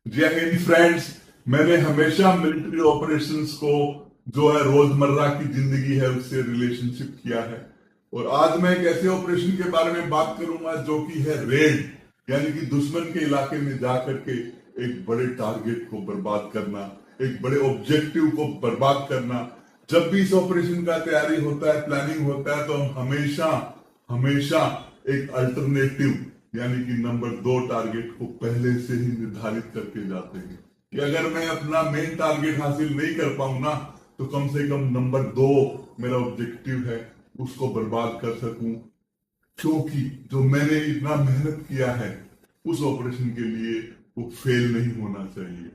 जय हिंद फ्रेंड्स। मैंने हमेशा मिलिट्री ऑपरेशंस को जो है रोजमर्रा की जिंदगी है उससे रिलेशनशिप किया है। और आज मैं एक ऐसे ऑपरेशन के बारे में बात करूंगा जो कि है रेड, यानी कि दुश्मन के इलाके में जाकर के एक बड़े टारगेट को बर्बाद करना, एक बड़े ऑब्जेक्टिव को बर्बाद करना। जब भी इस ऑपरेशन का तैयारी होता है, प्लानिंग होता है, तो हम हमेशा हमेशा एक अल्टरनेटिव यानी कि नंबर 2 टारगेट को पहले से ही निर्धारित करके जाते हैं कि अगर मैं अपना मेन टारगेट हासिल नहीं कर पाऊं ना, तो कम से कम नंबर 2 मेरा ऑब्जेक्टिव है उसको बर्बाद कर सकूं। क्योंकि जो मैंने इतना मेहनत किया है उस ऑपरेशन के लिए वो फेल नहीं होना चाहिए।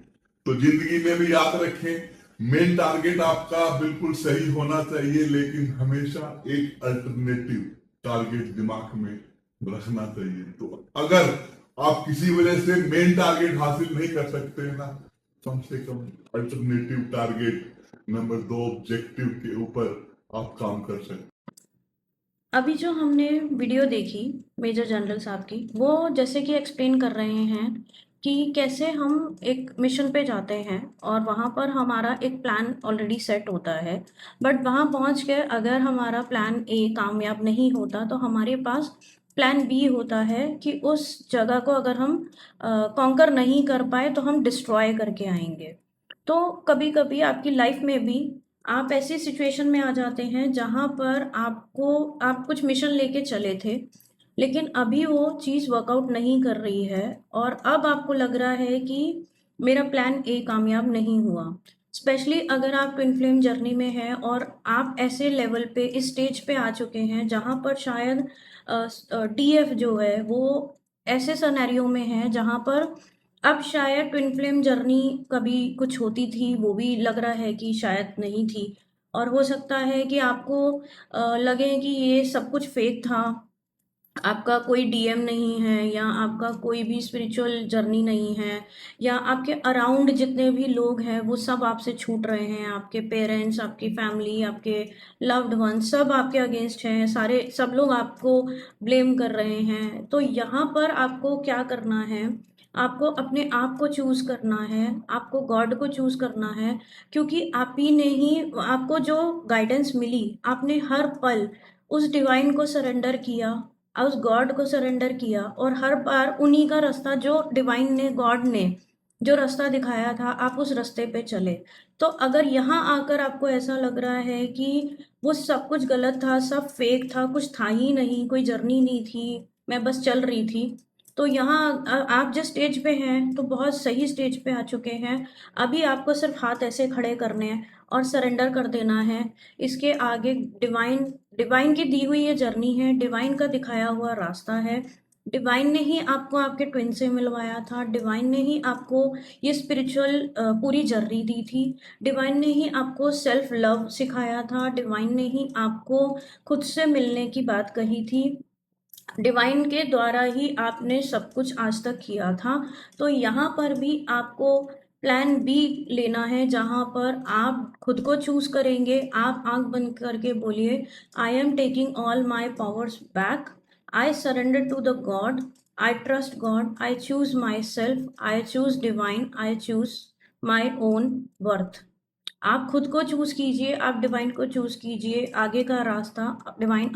तो जिंदगी में भी याद रखें, मेन टारगेट आपका बिल्कुल सही होना चाहिए, लेकिन हमेशा एक अल्टरनेटिव टारगेट दिमाग में रखना चाहिए। तो अगर आप किसी वजह से मेन टारगेट हासिल नहीं कर सकते हैं ना, कम से कम अल्टरनेटिव टारगेट नंबर 2 ऑब्जेक्टिव के ऊपर आप काम कर सकते हैं। अभी जो हमने वीडियो देखी मेजर जनरल साहब की, वो जैसे कि एक्सप्लेन कर रहे हैं कि कैसे हम एक मिशन पे जाते हैं और वहाँ पर हमारा एक प्लान ऑलरेडी सेट होता है। बट वहाँ पहुँच के अगर हमारा प्लान ए कामयाब नहीं होता तो हमारे पास प्लान बी होता है कि उस जगह को अगर हम कॉन्कर नहीं कर पाए तो हम डिस्ट्रॉय करके आएंगे। तो कभी कभी आपकी लाइफ में भी आप ऐसी सिचुएशन में आ जाते हैं जहाँ पर आप कुछ मिशन लेके चले थे, लेकिन अभी वो चीज़ वर्कआउट नहीं कर रही है और अब आपको लग रहा है कि मेरा प्लान ए कामयाब नहीं हुआ। स्पेशली अगर आप ट्विन फ्लेम जर्नी में हैं और आप ऐसे लेवल पे इस स्टेज पे आ चुके हैं जहाँ पर शायद टीएफ जो है वो ऐसे सिनेरियो में है जहाँ पर अब शायद ट्विन फ्लेम जर्नी कभी कुछ होती थी, वो भी लग रहा है कि शायद नहीं थी। और हो सकता है कि आपको लगे कि ये सब कुछ फेक था, आपका कोई डीएम नहीं है या आपका कोई भी स्पिरिचुअल जर्नी नहीं है, या आपके अराउंड जितने भी लोग हैं वो सब आपसे छूट रहे हैं, आपके पेरेंट्स, आपकी फैमिली, आपके लव्ड वन सब आपके अगेंस्ट हैं, सारे सब लोग आपको ब्लेम कर रहे हैं। तो यहाँ पर आपको क्या करना है, आपको अपने आप को चूज़ करना है, आपको गॉड को चूज़ करना है। क्योंकि आप ही ने ही आपको जो गाइडेंस मिली, आपने हर पल उस डिवाइन को सरेंडर किया, उस गॉड को सरेंडर किया और हर बार उन्हीं का रास्ता, जो डिवाइन ने, गॉड ने जो रास्ता दिखाया था, आप उस रास्ते पे चले। तो अगर यहाँ आकर आपको ऐसा लग रहा है कि वो सब कुछ गलत था, सब फेक था, कुछ था ही नहीं, कोई जर्नी नहीं थी, मैं बस चल रही थी, तो यहाँ आप जिस स्टेज पे हैं तो बहुत सही स्टेज पे आ चुके हैं। अभी आपको सिर्फ हाथ ऐसे खड़े करने हैं और सरेंडर कर देना है। इसके आगे डिवाइन डिवाइन की दी हुई ये जर्नी है, डिवाइन का दिखाया हुआ रास्ता है। डिवाइन ने ही आपको आपके ट्विन से मिलवाया था, डिवाइन ने ही आपको ये स्पिरिचुअल पूरी जर्नी दी थी, डिवाइन ने ही आपको सेल्फ लव सिखाया था, डिवाइन ने ही आपको खुद से मिलने की बात कही थी, डिवाइन के द्वारा ही आपने सब कुछ आज तक किया था। तो यहाँ पर भी आपको प्लान बी लेना है, जहाँ पर आप खुद को चूज करेंगे। आप आंख बंद करके बोलिए, I am taking all my powers back, I surrender to the God, I trust God, I choose myself, I choose divine, I choose my own worth. आप खुद को चूज कीजिए, आप डिवाइन को चूज कीजिए, आगे का रास्ता डिवाइन